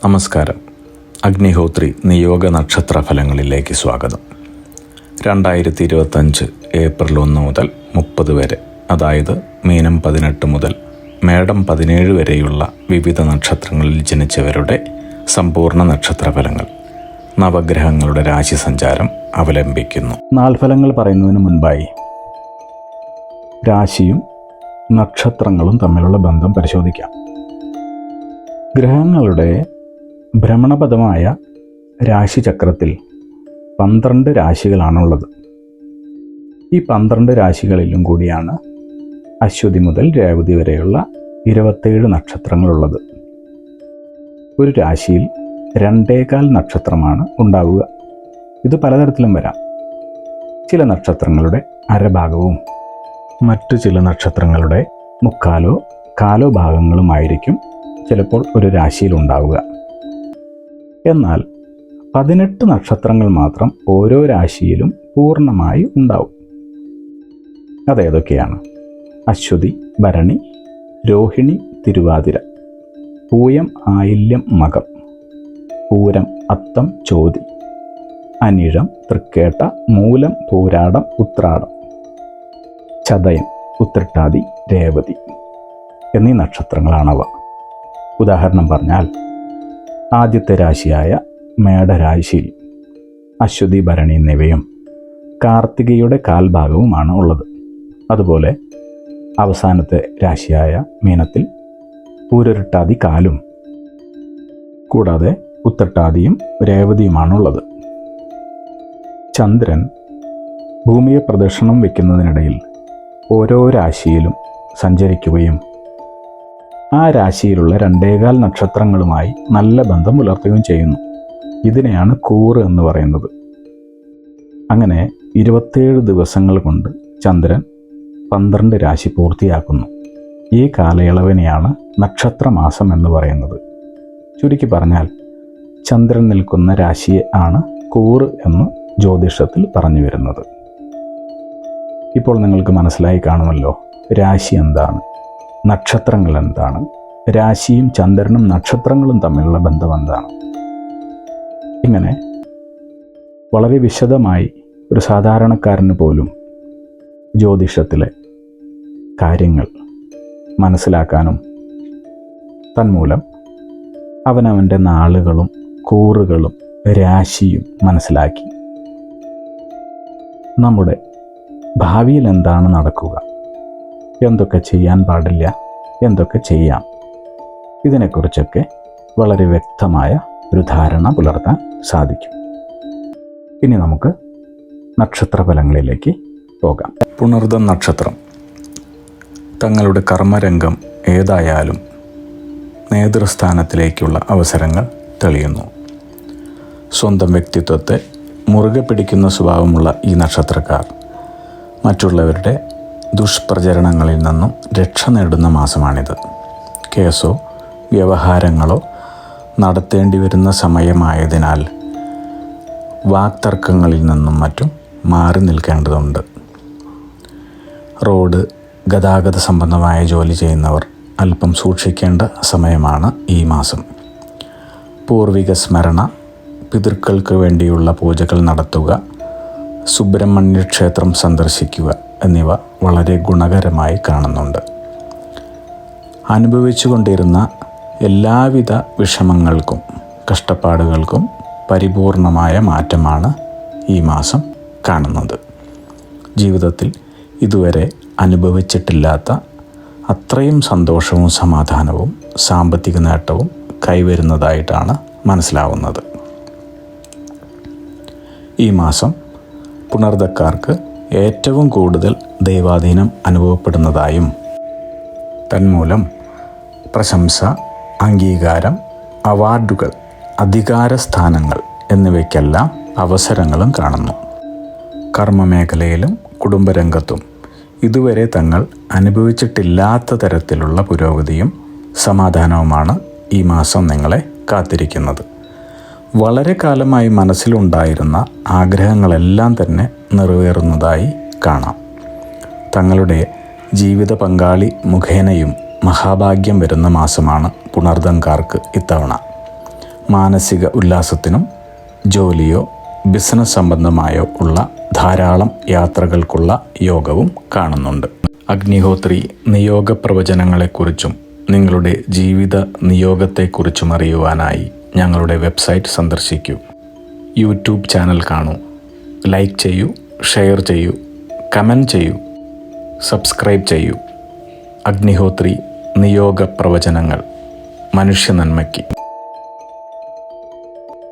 നമസ്കാരം. അഗ്നിഹോത്രി നിയോഗ നക്ഷത്ര ഫലങ്ങളിലേക്ക് സ്വാഗതം. 2025 ഏപ്രിൽ 1 മുതൽ 30 വരെ, അതായത് മീനം 18 മുതൽ മേടം 17 വരെയുള്ള വിവിധ നക്ഷത്രങ്ങളിൽ ജനിച്ചവരുടെ സമ്പൂർണ്ണ നക്ഷത്രഫലങ്ങൾ നവഗ്രഹങ്ങളുടെ രാശി സഞ്ചാരം അവലംബിക്കുന്നു. നാൽഫലങ്ങൾ പറയുന്നതിന് മുൻപായി രാശിയും നക്ഷത്രങ്ങളും തമ്മിലുള്ള ബന്ധം പരിശോധിക്കാം. ഗ്രഹങ്ങളുടെ ഭ്രമണപഥമായ രാശിചക്രത്തിൽ 12 രാശികളാണുള്ളത്. ഈ 12 രാശികളിലും കൂടിയാണ് അശ്വതി മുതൽ രേവതി വരെയുള്ള 27 നക്ഷത്രങ്ങളുള്ളത്. ഒരു രാശിയിൽ 2.25 നക്ഷത്രമാണ് ഉണ്ടാവുക. ഇത് പലതരത്തിലും വരാം. ചില നക്ഷത്രങ്ങളുടെ അരഭാഗവും മറ്റു ചില നക്ഷത്രങ്ങളുടെ മുക്കാലോ കാലോ ഭാഗങ്ങളുമായിരിക്കും ചിലപ്പോൾ ഒരു രാശിയിൽ ഉണ്ടാവുക. എന്നാൽ 18 നക്ഷത്രങ്ങൾ മാത്രം ഓരോ രാശിയിലും പൂർണ്ണമായി ഉണ്ടാവും. അതേതൊക്കെയാണ്? അശ്വതി, ഭരണി, രോഹിണി, തിരുവാതിര, പൂയം, ആയില്യം, മകം, പൂരം, അത്തം, ചോതി, അനിഴം, തൃക്കേട്ട, മൂലം, പൂരാടം, ഉത്രാടം, ചതയം, ഉത്രട്ടാതി, രേവതി എന്നീ നക്ഷത്രങ്ങളാണവ. ഉദാഹരണം പറഞ്ഞാൽ, ആദ്യത്തെ രാശിയായ മേടരാശിയിൽ അശ്വതി, ഭരണി എന്നിവയും കാർത്തികയുടെ കാൽഭാഗവുമാണ് ഉള്ളത്. അതുപോലെ അവസാനത്തെ രാശിയായ മീനത്തിൽ പൂരുരുട്ടാതി കാലും കൂടാതെ ഉത്രട്ടാതിയും രേവതിയുമാണുള്ളത്. ചന്ദ്രൻ ഭൂമിയെ പ്രദക്ഷിണം വയ്ക്കുന്നതിനിടയിൽ ഓരോ രാശിയിലും സഞ്ചരിക്കുകയും ആ രാശിയിലുള്ള 2.25 നക്ഷത്രങ്ങളുമായി നല്ല ബന്ധം പുലർത്തുകയും ചെയ്യുന്നു. ഇതിനെയാണ് കൂറ് എന്ന് പറയുന്നത്. അങ്ങനെ 27 ദിവസങ്ങൾ കൊണ്ട് ചന്ദ്രൻ 12 രാശി പൂർത്തിയാക്കുന്നു. ഈ കാലയളവിനെയാണ് നക്ഷത്രമാസം എന്ന് പറയുന്നത്. ചുരുക്കി പറഞ്ഞാൽ, ചന്ദ്രൻ നിൽക്കുന്ന രാശിയെ ആണ് കൂറ് എന്ന് ജ്യോതിഷത്തിൽ പറഞ്ഞു വരുന്നത്. ഇപ്പോൾ നിങ്ങൾക്ക് മനസ്സിലായി കാണുമല്ലോ രാശി എന്താണ്, നക്ഷത്രങ്ങൾ എന്താണ്, രാശിയും ചന്ദ്രനും നക്ഷത്രങ്ങളും തമ്മിലുള്ള ബന്ധം എന്താണ്. ഇങ്ങനെ വളരെ വിശദമായി ഒരു സാധാരണക്കാരന് പോലും ജ്യോതിഷത്തിലെ കാര്യങ്ങൾ മനസ്സിലാക്കാനും തന്മൂലം അവനവൻ്റെ നാളുകളും കൂറുകളും രാശിയും മനസ്സിലാക്കി നമ്മുടെ ഭാവിയിൽ എന്താണ് നടക്കുക, എന്തൊക്കെ ചെയ്യാൻ പാടില്ല, എന്തൊക്കെ ചെയ്യാം, ഇതിനെക്കുറിച്ചൊക്കെ വളരെ വ്യക്തമായ ഒരു ധാരണ പുലർത്താൻ സാധിക്കും. ഇനി നമുക്ക് നക്ഷത്രഫലങ്ങളിലേക്ക് പോകാം. പുണർദം നക്ഷത്രം തങ്ങളുടെ കർമ്മരംഗം ഏതായാലും നേതൃസ്ഥാനത്തിലേക്കുള്ള അവസരങ്ങൾ തെളിയുന്നു. സ്വന്തം വ്യക്തിത്വത്തെ മുറുകെ പിടിക്കുന്ന സ്വഭാവമുള്ള ഈ നക്ഷത്രക്കാർ മറ്റുള്ളവരുടെ ദുഷ്പ്രചരണങ്ങളിൽ നിന്നും രക്ഷ നേടുന്ന മാസമാണിത്. കേസോ വ്യവഹാരങ്ങളോ നടത്തേണ്ടി വരുന്ന സമയമായതിനാൽ വാക്തർക്കങ്ങളിൽ നിന്നും മറ്റും മാറി നിൽക്കേണ്ടതുണ്ട്. റോഡ് ഗതാഗത സംബന്ധമായ ജോലി ചെയ്യുന്നവർ അല്പം സൂക്ഷിക്കേണ്ട സമയമാണ് ഈ മാസം. പൂർവിക സ്മരണ, പിതൃക്കൾക്ക് വേണ്ടിയുള്ള പൂജകൾ നടത്തുക, സുബ്രഹ്മണ്യ ക്ഷേത്രം സന്ദർശിക്കുക എന്നിവ വളരെ ഗുണകരമായി കാണുന്നുണ്ട്. അനുഭവിച്ചുകൊണ്ടിരുന്ന എല്ലാവിധ വിഷമങ്ങൾക്കും കഷ്ടപ്പാടുകൾക്കും പരിപൂർണമായ മാറ്റമാണ് ഈ മാസം കാണുന്നത്. ജീവിതത്തിൽ ഇതുവരെ അനുഭവിച്ചിട്ടില്ലാത്ത അത്രയും സന്തോഷവും സമാധാനവും സാമ്പത്തിക നേട്ടവും കൈവരുന്നതായിട്ടാണ് മനസ്സിലാവുന്നത്. ഈ മാസം പുണർദക്കാർക്ക് ഏറ്റവും കൂടുതൽ ദൈവാധീനം അനുഭവപ്പെടുന്നതായും തന്മൂലം പ്രശംസ, അംഗീകാരം, അവാർഡുകൾ, അധികാരസ്ഥാനങ്ങൾ എന്നിവയ്ക്കെല്ലാം അവസരങ്ങളും കാണുന്നു. കർമ്മമേഖലയിലും കുടുംബരംഗത്തും ഇതുവരെ തങ്ങൾ അനുഭവിച്ചിട്ടില്ലാത്ത തരത്തിലുള്ള പുരോഗതിയും സമാധാനവുമാണ് ഈ മാസം നിങ്ങളെ കാത്തിരിക്കുന്നത്. വളരെ കാലമായി മനസ്സിലുണ്ടായിരുന്ന ആഗ്രഹങ്ങളെല്ലാം തന്നെ നിറവേറുന്നതായി കാണാം. തങ്ങളുടെ ജീവിത പങ്കാളി മുഖേനയും മഹാഭാഗ്യം വരുന്ന മാസമാണ് പുണർദംകാർക്ക് ഇത്തവണ. മാനസിക ഉല്ലാസത്തിനും ജോലിയോ ബിസിനസ് സംബന്ധമായോ ഉള്ള ധാരാളം യാത്രകൾക്കുള്ള യോഗവും കാണുന്നുണ്ട്. അഗ്നിഹോത്രി നിയോഗ പ്രവചനങ്ങളെക്കുറിച്ചും നിങ്ങളുടെ ജീവിത നിയോഗത്തെക്കുറിച്ചും അറിയുവാനായി ഞങ്ങളുടെ വെബ്സൈറ്റ് സന്ദർശിക്കൂ. യൂട്യൂബ് ചാനൽ കാണൂ, ലൈക്ക് ചെയ്യൂ, ഷെയർ ചെയ്യൂ, കമൻറ്റ് ചെയ്യൂ, സബ്സ്ക്രൈബ് ചെയ്യൂ. അഗ്നിഹോത്രി നിയോഗ പ്രവചനങ്ങൾ മനുഷ്യ നന്മയ്ക്ക്.